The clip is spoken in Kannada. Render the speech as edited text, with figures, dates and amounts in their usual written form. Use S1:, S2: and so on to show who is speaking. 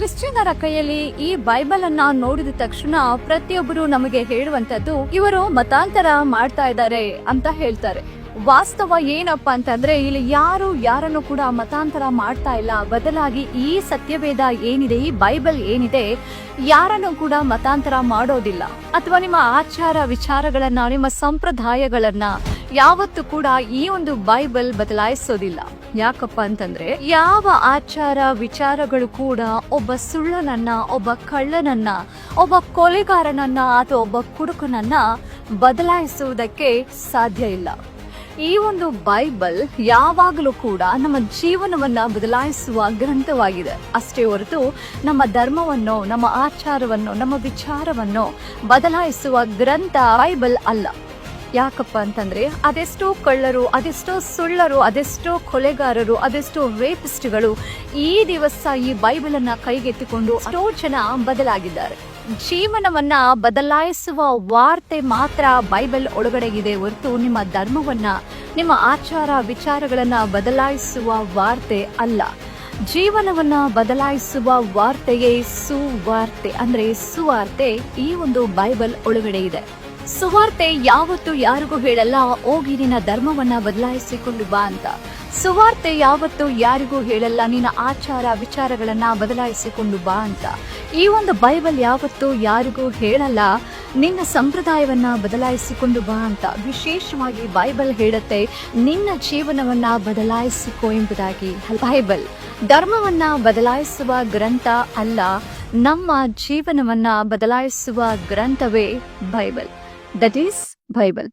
S1: ಕ್ರಿಶ್ಚಿಯನ್ನರ ಕೈಯಲ್ಲಿ ಈ ಬೈಬಲ್ ಅನ್ನ ನೋಡಿದ ತಕ್ಷಣ ಪ್ರತಿಯೊಬ್ಬರು ನಮಗೆ ಹೇಳುವಂತದ್ದು ಇವರು ಮತಾಂತರ ಮಾಡ್ತಾ ಇದ್ದಾರೆ ಅಂತ ಹೇಳ್ತಾರೆ. ವಾಸ್ತವ ಏನಪ್ಪಾ ಅಂತಂದ್ರೆ ಇಲ್ಲಿ ಯಾರನ್ನು ಕೂಡ ಮತಾಂತರ ಮಾಡ್ತಾ ಇಲ್ಲ. ಬದಲಾಗಿ ಈ ಸತ್ಯವೇದ ಏನಿದೆ, ಈ ಬೈಬಲ್ ಏನಿದೆ, ಯಾರನ್ನು ಕೂಡ ಮತಾಂತರ ಮಾಡೋದಿಲ್ಲ. ಅಥವಾ ನಿಮ್ಮ ಆಚಾರ ವಿಚಾರಗಳನ್ನ, ನಿಮ್ಮ ಸಂಪ್ರದಾಯಗಳನ್ನ ಯಾವತ್ತೂ ಕೂಡ ಈ ಒಂದು ಬೈಬಲ್ ಬದಲಾಯಿಸೋದಿಲ್ಲ. ಯಾಕಪ್ಪ ಅಂತಂದ್ರೆ ಯಾವ ಆಚಾರ ವಿಚಾರಗಳು ಕೂಡ ಒಬ್ಬ ಸುಳ್ಳನನ್ನ, ಒಬ್ಬ ಕಳ್ಳನನ್ನ, ಒಬ್ಬ ಕೊಲೆಗಾರನನ್ನ ಅಥವಾ ಒಬ್ಬ ಕುಡುಕನನ್ನ ಬದಲಾಯಿಸುವುದಕ್ಕೆ ಸಾಧ್ಯ ಇಲ್ಲ. ಈ ಒಂದು ಬೈಬಲ್ ಯಾವಾಗಲೂ ಕೂಡ ನಮ್ಮ ಜೀವನವನ್ನ ಬದಲಾಯಿಸುವ ಗ್ರಂಥವಾಗಿದೆ. ಅಷ್ಟೇ ಹೊರತು ನಮ್ಮ ಧರ್ಮವನ್ನು, ನಮ್ಮ ಆಚಾರವನ್ನು, ನಮ್ಮ ವಿಚಾರವನ್ನು ಬದಲಾಯಿಸುವ ಗ್ರಂಥ ಬೈಬಲ್ ಅಲ್ಲ. ಯಾಕಪ್ಪ ಅಂತಂದ್ರೆ ಅದೆಷ್ಟೋ ಕಳ್ಳರು, ಅದೆಷ್ಟೋ ಸುಳ್ಳರು, ಅದೆಷ್ಟೋ ಕೊಲೆಗಾರರು, ಅದೆಷ್ಟೋ ರೇಪಿಸ್ಟ್ಗಳು ಈ ದಿವಸ ಈ ಬೈಬಲ್ ಅನ್ನ ಕೈಗೆತ್ತಿಕೊಂಡು ಎಷ್ಟೋ ಜನ ಬದಲಾಗಿದ್ದಾರೆ. ಜೀವನವನ್ನ ಬದಲಾಯಿಸುವ ವಾರ್ತೆ ಮಾತ್ರ ಬೈಬಲ್ ಒಳಗಡೆ ಇದೆ ಹೊರತು ನಿಮ್ಮ ಧರ್ಮವನ್ನ, ನಿಮ್ಮ ಆಚಾರ ವಿಚಾರಗಳನ್ನ ಬದಲಾಯಿಸುವ ವಾರ್ತೆ ಅಲ್ಲ. ಜೀವನವನ್ನ ಬದಲಾಯಿಸುವ ವಾರ್ತೆಯೇ ಸುವಾರ್ತೆ. ಅಂದ್ರೆ ಸುವಾರ್ತೆ ಈ ಒಂದು ಬೈಬಲ್ ಒಳಗಡೆ ಇದೆ. ಸುವಾರ್ತೆ ಯಾವತ್ತು ಯಾರಿಗೂ ಹೇಳಲ್ಲ, ಹೋಗಿ ನಿನ್ನ ಧರ್ಮವನ್ನ ಬದಲಾಯಿಸಿಕೊಂಡು ಬಾ ಅಂತ. ಸುವಾರ್ತೆ ಯಾವತ್ತು ಯಾರಿಗೂ ಹೇಳಲ್ಲ, ನಿನ್ನ ಆಚಾರ ವಿಚಾರಗಳನ್ನ ಬದಲಾಯಿಸಿಕೊಂಡು ಬಾ ಅಂತ. ಈ ಒಂದು ಬೈಬಲ್ ಯಾವತ್ತು ಯಾರಿಗೂ ಹೇಳಲ್ಲ, ನಿನ್ನ ಸಂಪ್ರದಾಯವನ್ನ ಬದಲಾಯಿಸಿಕೊಂಡು ಬಾ ಅಂತ. ವಿಶೇಷವಾಗಿ ಬೈಬಲ್ ಹೇಳುತ್ತೆ, ನಿನ್ನ ಜೀವನವನ್ನ ಬದಲಾಯಿಸಿಕೊ ಎಂಬುದಾಗಿ. ಬೈಬಲ್ ಧರ್ಮವನ್ನ ಬದಲಾಯಿಸುವ ಗ್ರಂಥ ಅಲ್ಲ, ನಮ್ಮ ಜೀವನವನ್ನ ಬದಲಾಯಿಸುವ ಗ್ರಂಥವೇ ಬೈಬಲ್. That is Bible.